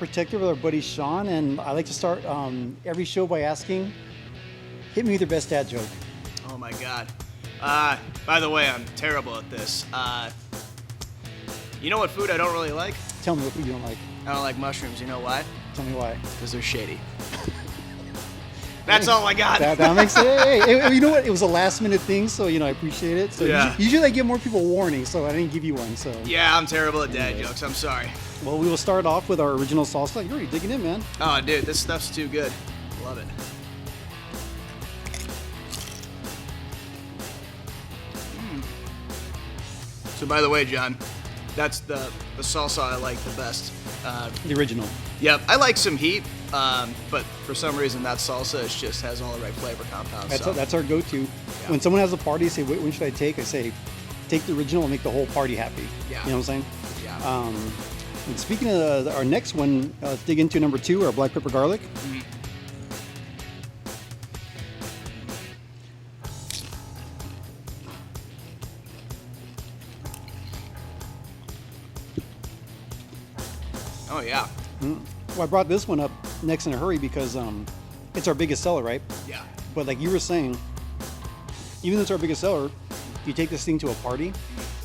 Protector with our buddy Sean, and I like to start every show by asking, hit me with your best dad joke. Oh my God. By the way, I'm terrible at this. You know what food I don't really like? Tell me what food you don't like. I don't like mushrooms. You know why? Tell me why. Because they're shady. That's all I got. That makes it. Hey, you know what? It was a last minute thing, so I appreciate it. So Yeah. usually I give more people warning, so I didn't give you one. So Yeah, I'm terrible at dad jokes. I'm sorry. well, we will start off with our original salsa. You're already digging in, man. Oh, dude, this stuff's too good. Love it. So, by the way, John, that's the salsa I like the best. The original. Yep, I like some heat, but for some reason that salsa just has all the right flavor compounds. That's our go-to. When someone has a party, say, when should I take? I say, take the original and make the whole party happy. Yeah. You know what I'm saying? Yeah. And speaking of our next one, let's dig into number 2, our black pepper garlic. Mm-hmm. Oh yeah. Well, I brought this one up next in a hurry because it's our biggest seller, right? Yeah. But like you were saying, even though it's our biggest seller, if you take this thing to a party,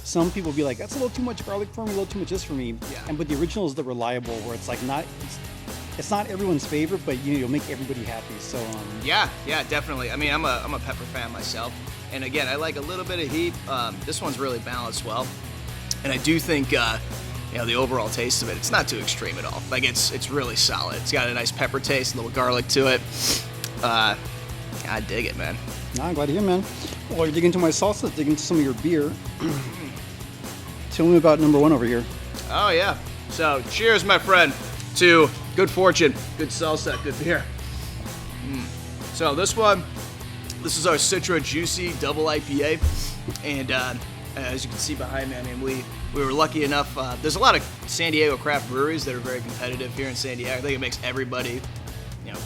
some people will be like, that's a little too much garlic for me, a little too much this for me. Yeah. But the original is the reliable, where it's like it's not everyone's favorite, but you'll make everybody happy. So Yeah, definitely. I mean, I'm a pepper fan myself, and again, I like a little bit of heat. This one's really balanced well, and I do think the overall taste of it's not too extreme at all. Like it's really solid. It's got a nice pepper taste, a little garlic to it. I dig it, man. I'm glad to hear, man. While you're digging into my salsa, let's dig into some of your beer. Tell me about number 1 over here. Oh yeah. So cheers, my friend, to good fortune, good salsa, good beer. So this is our Citra Juicy Double IPA, and as you can see behind me, I mean we were lucky enough. There's a lot of San Diego craft breweries that are very competitive here in San Diego. I think it makes everybody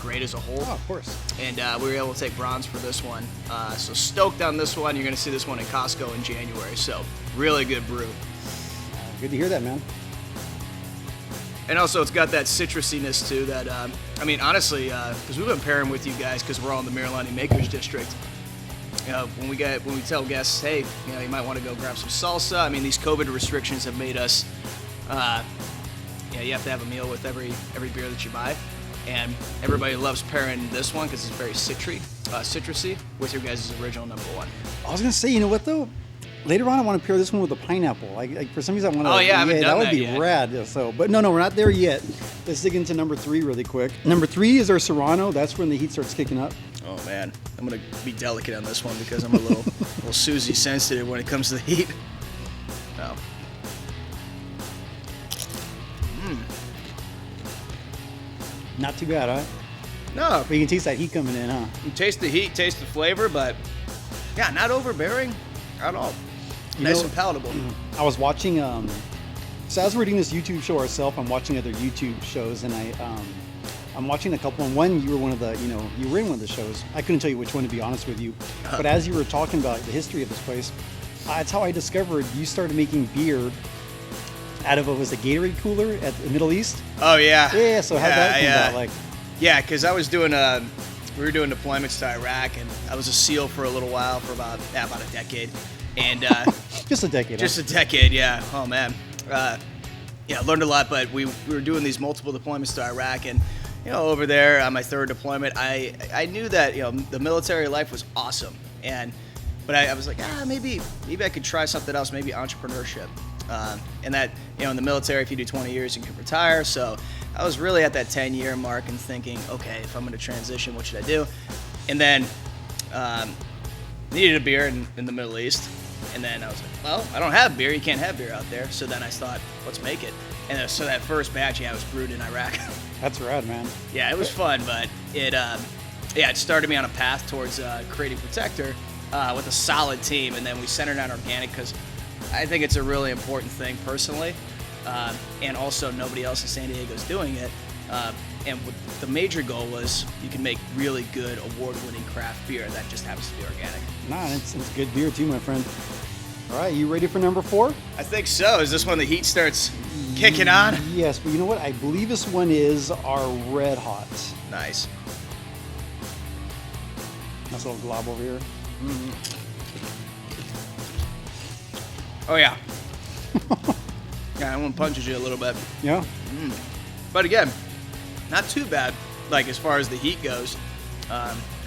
great as a whole. Oh, of course. And we were able to take bronze for this one. So stoked on this one. You're going to see this one in Costco in January. So really good brew. Good to hear that, man. And also it's got that citrusiness too that, I mean, honestly, because we've been pairing with you guys because we're all in the Marilani Makers District. When we tell guests, hey, you might want to go grab some salsa. I mean, these COVID restrictions have made us, you have to have a meal with every beer that you buy. And everybody loves pairing this one because it's very citrusy with your guys' original number 1. I was gonna say, you know what though? Later on, I want to pair this one with a pineapple. Like for some reason, I want to. Oh yeah, I haven't done that would that be yet. rad. So, but no, we're not there yet. Let's dig into number 3 really quick. Number 3 is our Serrano. That's when the heat starts kicking up. Oh man, I'm gonna be delicate on this one because I'm a little Susie sensitive when it comes to the heat. Oh. Not too bad, huh? No, But you can taste that heat coming in, huh? you taste the heat, taste the flavor, but yeah, not overbearing at all. Nice and palatable. I was watching. So as we're doing this YouTube show ourselves, I'm watching other YouTube shows, and I'm watching a couple. And one, you were one of the, you were in one of the shows. I couldn't tell you which one, to be honest with you. But as you were talking about the history of this place, that's how I discovered you started making beer out of a Gatorade cooler at the Middle East. Oh yeah. Yeah. So how'd that come about? Like, Yeah, because I was doing we were doing deployments to Iraq, and I was a SEAL for a little while, for about a decade, and just a decade. just a decade, yeah. Oh man, yeah, learned a lot. But we were doing these multiple deployments to Iraq, and over there on my 3rd deployment, I knew that the military life was awesome, but I was like, maybe I could try something else, maybe entrepreneurship. And that, in the military, if you do 20 years, you can retire. So I was really at that 10-year mark and thinking, okay, if I'm going to transition, what should I do? And then needed a beer in the Middle East. And then I was like, well, I don't have beer. You can't have beer out there. So then I thought, let's make it. And so that first batch, was brewed in Iraq. That's rad, man. Yeah, it was fun, but it started me on a path towards creating Protector with a solid team. And then we centered on organic because I think it's a really important thing personally, and also nobody else in San Diego is doing it. And the major goal was you can make really good award-winning craft beer that just happens to be organic. Nah, it's good beer too, my friend. All right, you ready for number 4? I think so. Is this when the heat starts kicking on? Yes, but you know what? I believe this one is our Red Hot. Nice. Nice little glob over here. Oh yeah. Yeah, that one punches you a little bit. Yeah. But again, not too bad. Like as far as the heat goes,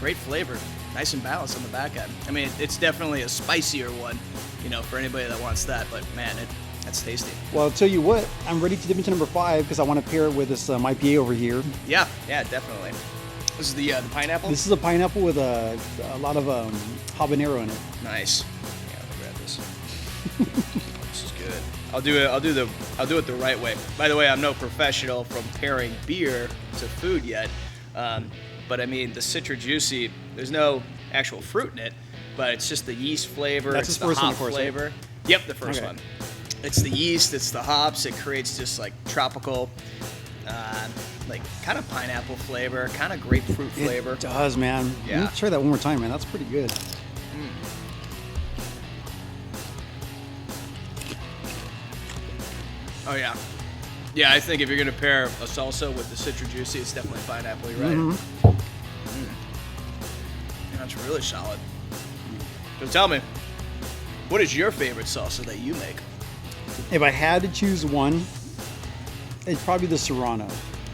great flavor, nice and balanced on the back end. I mean, it's definitely a spicier one, you know, for anybody that wants that. But man, that's tasty. Well, I'll tell you what, I'm ready to dip into number 5 because I want to pair it with this IPA over here. Yeah, definitely. This is the pineapple. This is a pineapple with a lot of habanero in it. Nice. Yeah, let me grab this. This is good. I'll do it the right way. By the way, I'm no professional from pairing beer to food yet, but I mean the Citra Juicy. There's no actual fruit in it, but it's just the yeast flavor. That's it's his the first hop one, of course, flavor. right? Yep, the first Okay. one. It's the yeast. It's the hops. It creates just like tropical, like kind of pineapple flavor, kind of grapefruit flavor. It does, man. Yeah. Let me try that one more time, man. That's pretty good. Oh yeah. Yeah, I think if you're gonna pair a salsa with the Citra Juicy, it's definitely pineapple. You're right. Yeah, that's really solid. So tell me, what is your favorite salsa that you make? If I had to choose one, it'd probably be the Serrano.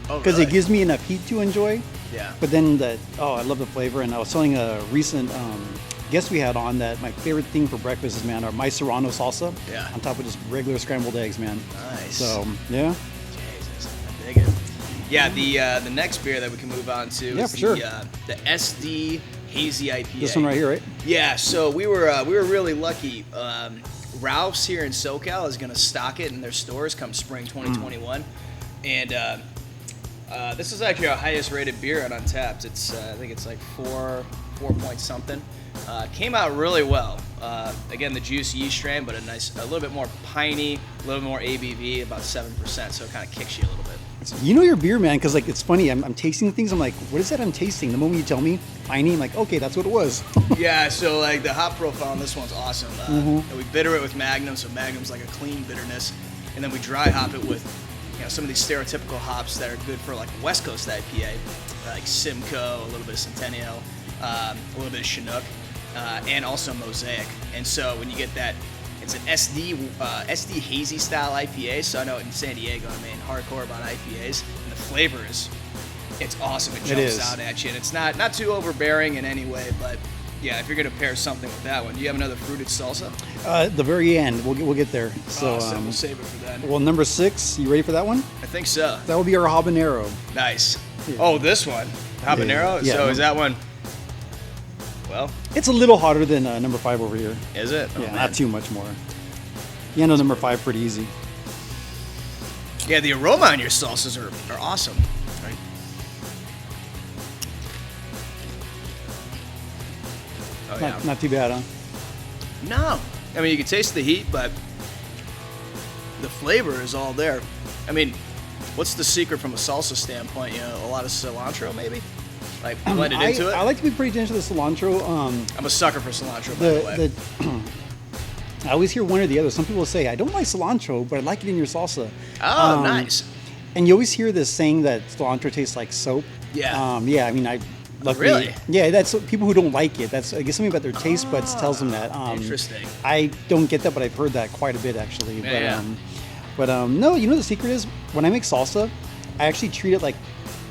Oh, Because really? it gives me enough heat to enjoy. Yeah. But then I love the flavor. And I was telling a recent guest we had on that my favorite thing for breakfast is, man, my Serrano salsa. Yeah. On top of just regular scrambled eggs, man. Nice. So, yeah. Jesus, I dig it. Yeah, the next beer that we can move on to Yeah, is for sure. the SD Hazy IPA. This one right here, right? Yeah, so we were really lucky. Ralph's here in SoCal is going to stock it in their stores come spring 2021, and this is actually our highest rated beer on Untapped. It's I think it's like 4 point something. Came out really well. Again, the juice yeast strain, but a little bit more piney, a little more ABV, about 7%. So it kind of kicks you a little bit. You know your beer, man, because like it's funny. I'm tasting things. I'm like, what is that I'm tasting? The moment you tell me piney, I'm like, okay, that's what it was. Yeah, so like the hop profile on this one's awesome. And we bitter it with Magnum, so Magnum's like a clean bitterness, and then we dry hop it with some of these stereotypical hops that are good for like a West Coast IPA, like Simcoe, a little bit of Centennial, a little bit of Chinook, and also Mosaic. And so when you get that, it's an SD hazy style IPA. So I know in San Diego, I mean, hardcore about IPAs, and the flavor it's awesome. It jumps is. out at you, and it's not too overbearing in any way. But yeah, if you're gonna pair something with that one, do you have another fruited salsa? The very end, we'll get there. So, Awesome. We'll save it for then. well, number 6, you ready for that one? I think so. That will be our habanero. Nice. Yeah. Oh, this one, habanero. Yeah. So is that one? Well, It's a little hotter than number 5 over here. is it? Oh, Yeah, man. not too much more. You know, number 5 pretty easy. Yeah, the aroma on your salsas are awesome. Right? Oh yeah. Not too bad, huh? No, I mean you can taste the heat, but the flavor is all there. I mean, what's the secret from a salsa standpoint? You know, a lot of cilantro maybe, like blended into it. I like to be pretty attention to the cilantro. I'm a sucker for cilantro, by the way. I always hear one or the other. Some people say, I don't like cilantro, but I like it in your salsa. Oh, nice. And you always hear this saying that cilantro tastes like soap. Yeah. Yeah, I mean, luckily, Really? Yeah, that's people who don't like it. That's, I guess, something about their taste buds tells them that. Interesting. I don't get that, but I've heard that quite a bit, actually. Yeah, But no, you know the secret is, when I make salsa, I actually treat it like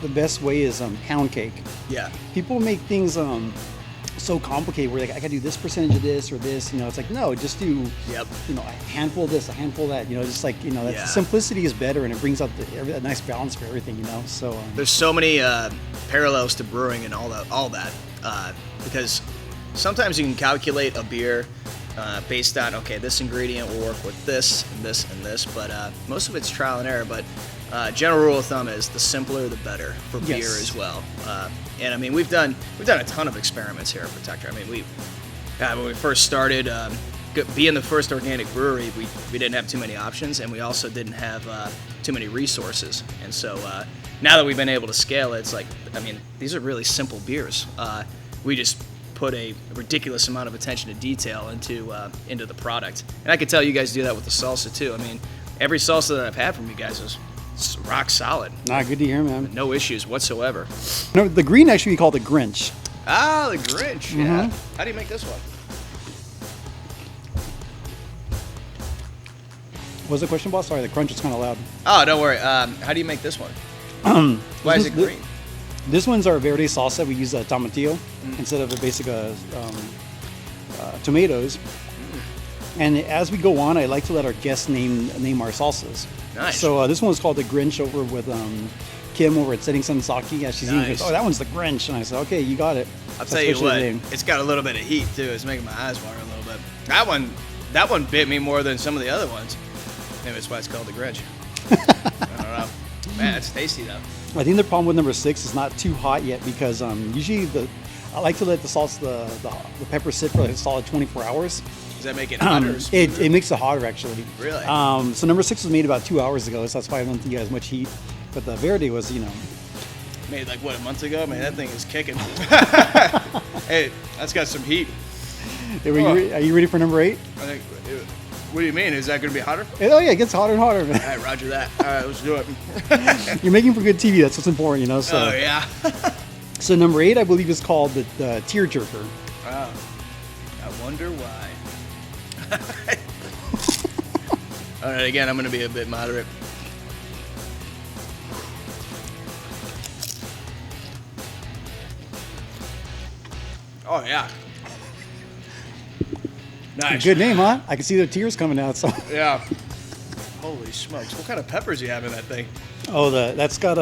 the best way is pound cake. Yeah. People make things so complicated where like I gotta do this percentage of this or this, you know. It's like, no, just do Yep. a handful of this, a handful of that, just like, that Yeah. simplicity is better, and it brings out a nice balance for everything, so There's so many parallels to brewing and all that, because sometimes you can calculate a beer based on, okay, this ingredient will work with this and this and this, but most of it's trial and error. But general rule of thumb is the simpler the better for beer Yes. as well. And I mean, we've done a ton of experiments here at Protector. I mean, when we first started, being the first organic brewery, we didn't have too many options, and we also didn't have too many resources. And so now that we've been able to scale it, it's like, I mean, these are really simple beers. We just put a ridiculous amount of attention to detail into the product. And I could tell you guys do that with the salsa too. I mean, every salsa that I've had from you guys is rock solid. Nah, good to hear, man. No issues whatsoever. No, the green actually we call the Grinch. Ah, the Grinch. Yeah. How do you make this one? What's the question, boss? Sorry, the crunch is kind of loud. Oh, don't worry. How do you make this one? Why is it green? This one's our verde salsa. We use tomatillo instead of a basic tomatoes. And as we go on, I like to let our guests name our salsas. Nice. So this one was called the Grinch over with Kim over at Setting Sun Sake. Yeah, she's eating it. Oh, that one's the Grinch. And I said, okay, you got it. I'll tell you what, it's got a little bit of heat too. It's making my eyes water a little bit. That one bit me more than some of the other ones. Maybe that's why it's called the Grinch. I don't know. Man, it's tasty though. I think the problem with number 6 is not too hot yet because usually I like to let the sauce, the pepper sit for like a solid 24 hours. Does that make it hotter? It makes it hotter actually. Really? So number 6 was made about 2 hours ago, so that's why I don't think it has much heat. But the verde was, made like what, a month ago? Man, that thing is kicking. Hey, that's got some heat. Are you ready for number 8? I think. What do you mean? Is that going to be hotter? Oh yeah, it gets hotter and hotter, man. All right, roger that. All right, let's do it. You're making for good TV. That's what's important, So. Oh yeah. So number 8, I believe, is called the tearjerker. Wow. I wonder why. All right, again, I'm going to be a bit moderate. Oh yeah. Nice. Good name, huh? I can see the tears coming out. So. Yeah. Holy smokes! What kind of peppers do you have in that thing? Oh, that's got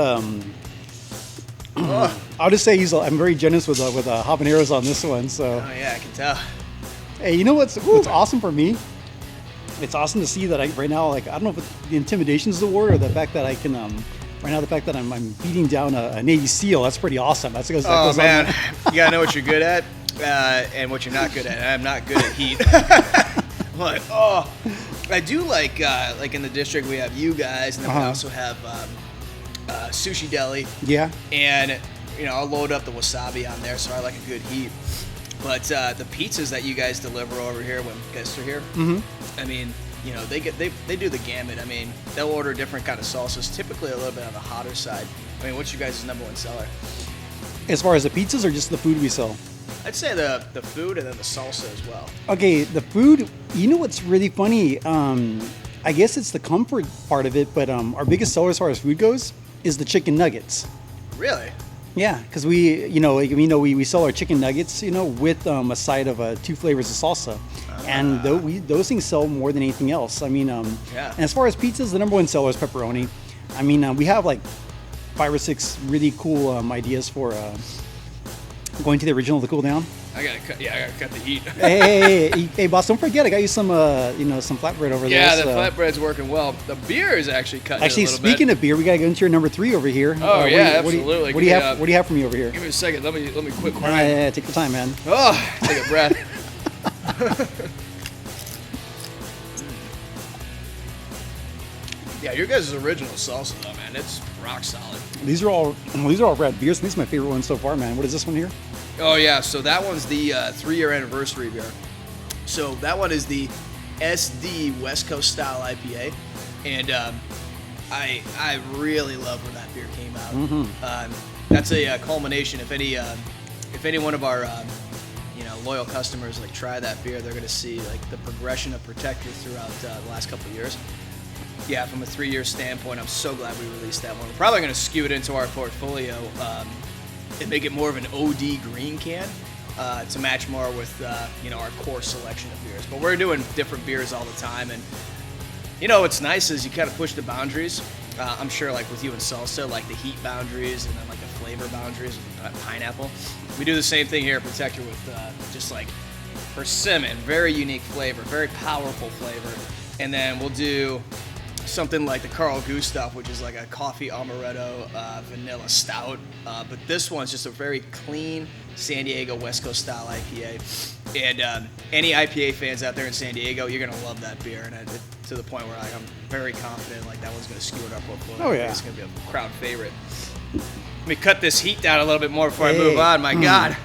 I'll just say I'm very generous with habaneros on this one. So. Oh yeah, I can tell. Hey, you know what's awesome for me? It's awesome to see that right now, like, I don't know if the intimidation is the word or the fact that I can right now the fact that I'm beating down a Navy SEAL. That's pretty awesome. That goes man, you gotta know what you're good at and what you're not good at. I'm not good at heat. Like, I do like in the district we have you guys, and then we also have Sushi Deli. Yeah. And I'll load up the wasabi on there, so I like a good heat. But the pizzas that you guys deliver over here when guests are here, I mean, they do the gamut. I mean, they'll order different kind of salsas, typically a little bit on the hotter side. I mean, what's your guys' number one seller? As far as the pizzas or just the food we sell? I'd say the food and then the salsa as well. Okay, the food, what's really funny? I guess it's the comfort part of it, but our biggest seller as far as food goes is the chicken nuggets. Really? Yeah, because we sell our chicken nuggets, with a side of 2 flavors of salsa, and those things sell more than anything else. I mean, and as far as pizzas, the number one seller is pepperoni. I mean, we have like 5 or 6 really cool ideas for going to the original to cool down. I gotta cut the heat. hey, boss! Don't forget, I got you some flatbread over there. Yeah, the flatbread's working well. The beer is actually cutting. Actually, it a little bit. Speaking of beer, we gotta go into your number 3 over here. Oh absolutely. What do you have? What do you have for me over here? Give me a second. Let me quit crying. Yeah, take your time, man. Oh, take a breath. Yeah, your guys' original salsa though, man, it's rock solid. These are all red beers. These are my favorite ones so far, man. What is this one here? Oh yeah, so that one's the 3-year anniversary beer. So that one is the SD West Coast style IPA, and I really love where that beer came out. That's a culmination. If any one of our loyal customers like try that beer, they're gonna see like the progression of Protector throughout the last couple of years. Yeah, from a 3-year standpoint, I'm so glad we released that one. We're probably gonna skew it into our portfolio and make it more of an OD green can to match more with our core selection of beers. But we're doing different beers all the time, and what's nice is you kind of push the boundaries. I'm sure like with you and salsa, like the heat boundaries and then like the flavor boundaries with pineapple. We do the same thing here at Protector with just like persimmon, very unique flavor, very powerful flavor, and then we'll do something like the Carl Gustav, which is like a coffee amaretto vanilla stout. But this one's just a very clean San Diego West Coast style IPA. And any IPA fans out there in San Diego, you're gonna love that beer. And to the point where I'm very confident like that one's gonna skew it our portfolio. Oh yeah, it's gonna be a crowd favorite. Let me cut this heat down a little bit more before I move on. My God.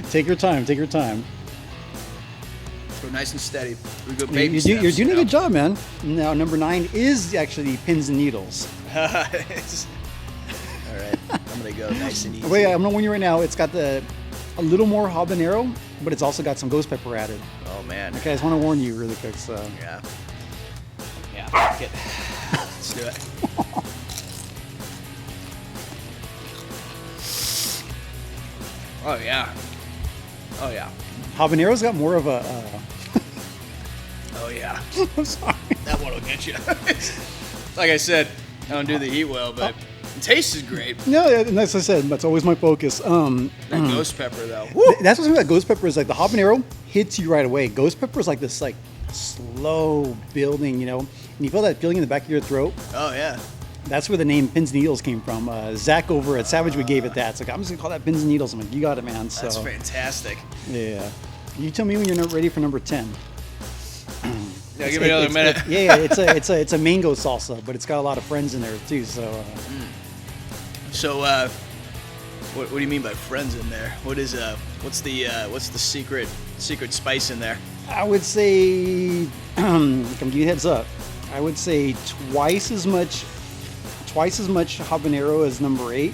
Take your time. Take your time. Go nice and steady. We go You're, baby you're steps, doing you a know? good job, man. Now, number 9 is actually pins and needles. All right, I'm gonna go nice and easy. Wait, I'm gonna warn you right now. It's got a little more habanero, but it's also got some ghost pepper added. Oh man. Okay, I just want to warn you really quick. So. Yeah. Yeah. Fuck it. Let's do it. Oh yeah. Oh yeah. Habanero's got more of a. Oh yeah. I'm sorry. That one will get you. Like I said, I don't do the heat well, but the taste is great. No, and as I said, that's always my focus. That ghost pepper though. Woo! That's what's about ghost pepper is like the habanero hits you right away. Ghost pepper is like this like slow building, you know, and you feel that feeling in the back of your throat. Oh yeah. That's where the name Pins and Needles came from. Zach over at Savage Wood gave it that. It's like, I'm just gonna call that Pins and Needles. I'm like, you got it, man. So That's fantastic. yeah. You tell me when you're ready for number 10. Yeah, give me another minute. It's a mango salsa, but it's got a lot of friends in there too. So So, what do you mean by friends in there? What's the secret spice in there? I would say, I'm giving you a heads up. I would say twice as much habanero as number 8,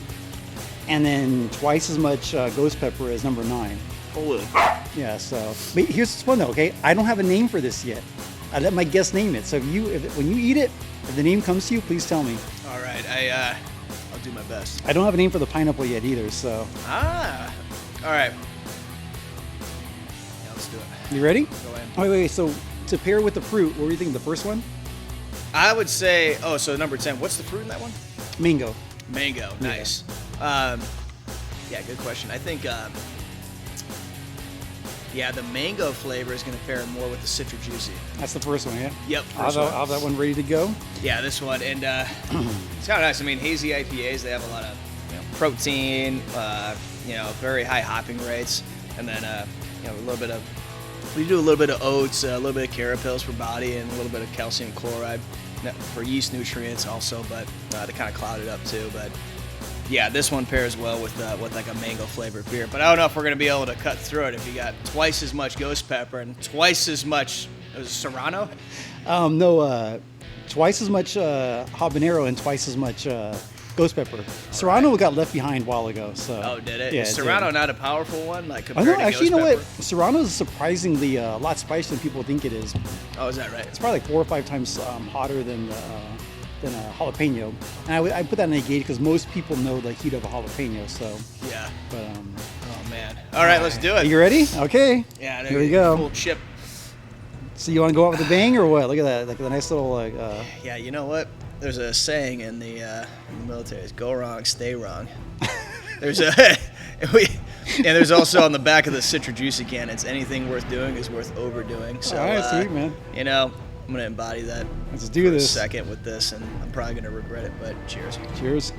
and then twice as much ghost pepper as number 9. Holy. Yeah. So, but here's what's fun though. Okay, I don't have a name for this yet. I let my guest name it. So when you eat it, if the name comes to you, please tell me. All right, I'll do my best. I don't have a name for the pineapple yet either. So. All right. Yeah, let's do it. You ready? Go ahead. Oh, wait. So to pair with the fruit, what were you thinking? The first one? I would say, so number 10. What's the fruit in that one? Mango. Mango. Nice. Yeah, good question. I think, the mango flavor is going to pair more with the Citra Juicy. That's the first one, yeah? Yep. I'll have that one ready to go. Yeah, this one. And it's kind of nice. I mean, hazy IPAs, they have a lot of protein, very high hopping rates. And then, a little bit of, we do a little bit of oats, a little bit of carapils for body, and a little bit of calcium chloride for yeast nutrients also, but to kind of cloud it up too. But yeah, this one pairs well with like a mango flavored beer. But I don't know if we're going to be able to cut through it if you got twice as much ghost pepper and twice as much Serrano. No, twice as much habanero and twice as much ghost pepper. Serrano got left behind a while ago. So. Oh, did it? Yeah, Is Serrano not a powerful one? Like I compared know. to Actually, you know ghost what? pepper? Serrano is surprisingly a lot spicier than people think it is. Oh, is that right? It's probably like 4 or 5 times hotter than a jalapeno. And I put that in a gauge because most people know the heat of a jalapeno. So. Yeah. But Oh man. All right, let's do it. You ready? Okay. Yeah. Here we go. Full chip. So you want to go out with a bang or what? Look at that, like the nice little Yeah. You know what? There's a saying in the military: it's "Go wrong, stay wrong." There's there's also on the back of the Citra Juicy can. It's anything worth doing is worth overdoing. So all right, sweet man. I'm gonna embody that. Let's do for this. A second with this, and I'm probably gonna regret it. But cheers. Cheers.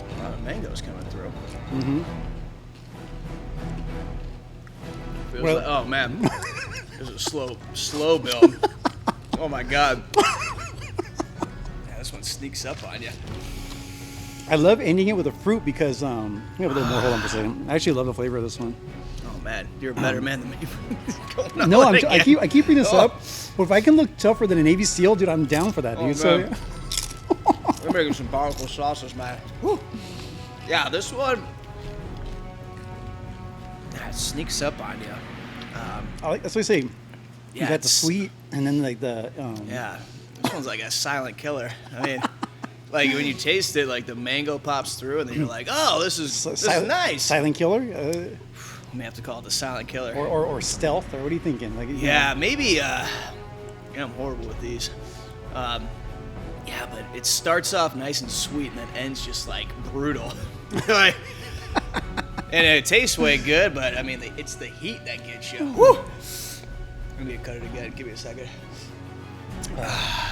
A lot of mangoes coming through. Mm-hmm. Feels Well- like, oh man, this is a slow build. Oh my god. Yeah, this one sneaks up on you. I love ending it with a fruit because we have a little more. Hold on for a second. I actually love the flavor of this one. Oh man, you're a better man than me. Going on No, again. I keep bringing this Oh. up. But if I can look tougher than a Navy SEAL, dude, I'm down for that, dude. Oh, So man. We're making some powerful sauces, man. Whew. Yeah, this one it sneaks up on you. that's what I say. Yeah, You got the it's- sweet and then like the Yeah, this one's like a silent killer. I mean, like when you taste it, like the mango pops through, and then you're like, "Oh, this is nice." silent killer, We may have to call it the silent killer. or stealth, or what are you thinking? Like Yeah, maybe. I'm horrible with these. Yeah, but it starts off nice and sweet, and then ends just like brutal. Like, and it tastes way good, but I mean, it's the heat that gets you. Woo! I'm gonna cut it again. Give me a second.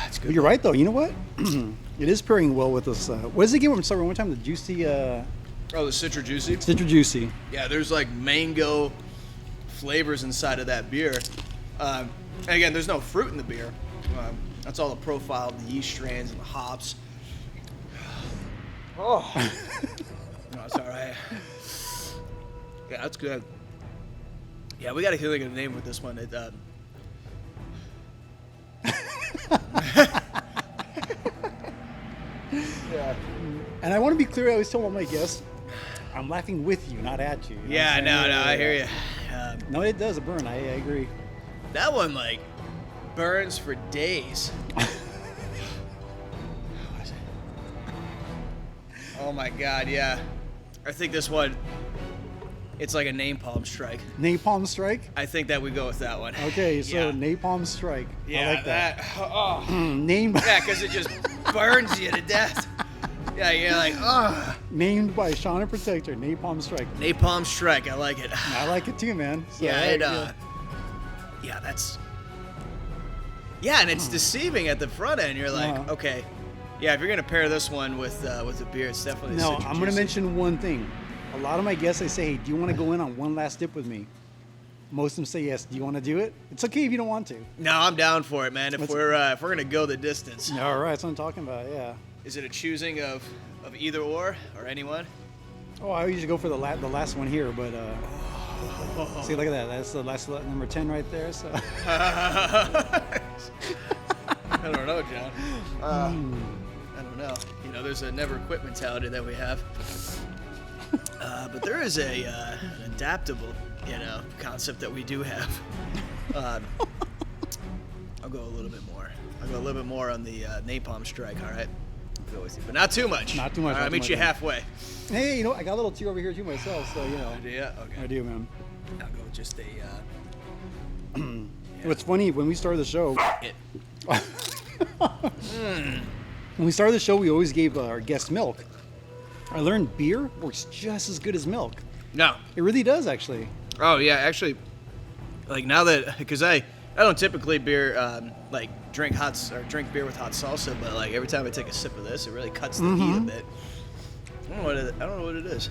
It's good. But you're right though. You know what? It is pairing well with this. What does it give? I'm sorry, one more time. The juicy. Oh, the Citra Juicy. Citra Juicy. Yeah, there's like mango flavors inside of that beer. And again, there's no fruit in the beer. That's all the profile of the yeast strains and the hops. Oh. No, it's all right. Yeah, that's good. Yeah, we got to think of a name with this one. Yeah. And I want to be clear. I always tell all my guests, I'm laughing with you, not at you. You know Yeah, what I'm saying? no, I hear you. No, it does burn. I agree. That one, like, burns for days. Oh my God, yeah. I think this one, it's like a napalm strike. Napalm strike? I think that we go with that one. Okay, so Yeah. napalm strike. Yeah, I like that. Oh. Named Yeah, because it just burns you to death. Yeah, you're like, oh. named by Shauna Protector, napalm strike. Napalm strike, I like it. I like it too, man. So, Yeah, yeah. Yeah, that's. Yeah, and it's deceiving at the front end. You're like, Uh-huh. okay, yeah, if you're gonna pair this one with a beer, it's definitely. No, citrus I'm going to juicy. mention one thing. A lot of my guests, I say, hey, do you want to go in on one last dip with me? Most of them say yes. Do you want to do it? It's okay if you don't want to. No, I'm down for it, man. If Let's- we're gonna go the distance, All right, that's what I'm talking about, yeah. is it a choosing of either or anyone? Oh, I usually go for the last one here, but see, look at that. That's the last number 10 right there. So I don't know, John. I don't know. You know, there's a never quit mentality that we have. But there is an adaptable, concept that we do have. I'll go a little bit more. I'll go a little bit more on the napalm strike, all right? I'll go with you, but not too much. Not too much, All right, not I'll too meet much, you man. halfway. hey, I got a little tear over here too myself. So Yeah, okay. I do, man. I'll go with just a. What's funny when we started the show, It. when we started the show, we always gave our guests milk. I learned beer works just as good as milk. No. It really does, actually. Oh yeah, actually, like now that because I don't typically drink beer with hot salsa, but like every time I take a sip of this, it really cuts the heat a bit. I don't know what it is.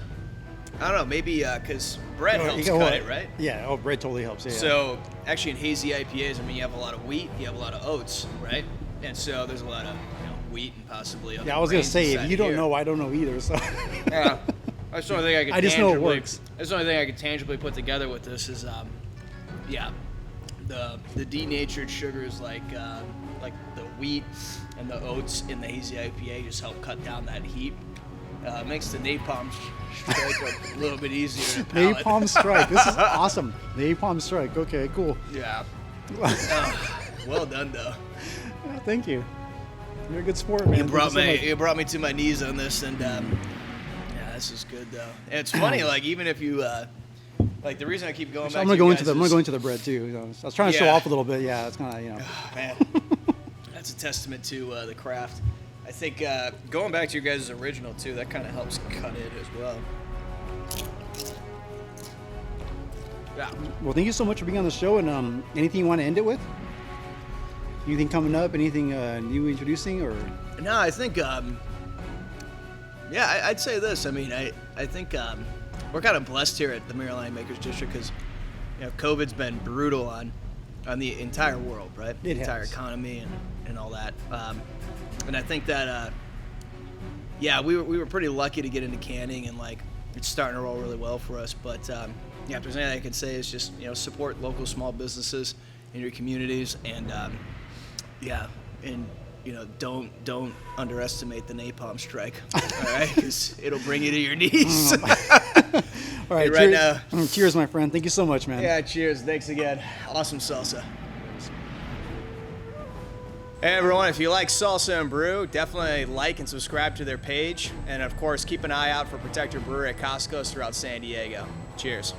I don't know. Maybe because bread helps cut it, right? Yeah. Oh, bread totally helps. Yeah. So actually, in hazy IPAs, I mean, you have a lot of wheat, you have a lot of oats, right? And so there's a lot of wheat and possibly other yeah, I was gonna grains say if inside you don't here. know, I don't know either. So Yeah. That's the only thing I can. I just know it works. That's the only thing I can tangibly put together with this is, the denatured sugars like the wheat and the oats in the hazy IPA just help cut down that heat. Makes the napalm strike a little bit easier. To palate. napalm strike. This is awesome. Napalm strike. Okay, cool. Yeah. Well done, though. Yeah, thank you. You're a good sport, man. You brought Thank you so much. me. You brought me to my knees on this, and yeah, this is good though. And it's funny, like even if you like the reason I keep going back. I'm gonna to go you into guys I'm gonna is- go into the bread too. I was trying to show Yeah. off a little bit. Yeah, it's kind of Man, that's a testament to the craft. I think going back to your guys' original too, that kind of helps cut it as well. Yeah. Well, thank you so much for being on the show. And anything you want to end it with? Anything coming up? Anything new introducing or? No, I think I'd say this. I mean, I think we're kind of blessed here at the Maryland Makers District because COVID's been brutal on the entire world, right? It the entire has. economy and all that. And I think that we were pretty lucky to get into canning and like it's starting to roll really well for us. But if there's anything I can say is just support local small businesses in your communities and don't underestimate the napalm strike, all right? Because it'll bring you to your knees. All right, Right cheers. now. Cheers, my friend. Thank you so much, man. Yeah, cheers. Thanks again. Awesome salsa. Hey everyone, if you like Salsa and Brew, definitely like and subscribe to their page. And of course, keep an eye out for Protector Brewery at Costco's throughout San Diego. Cheers.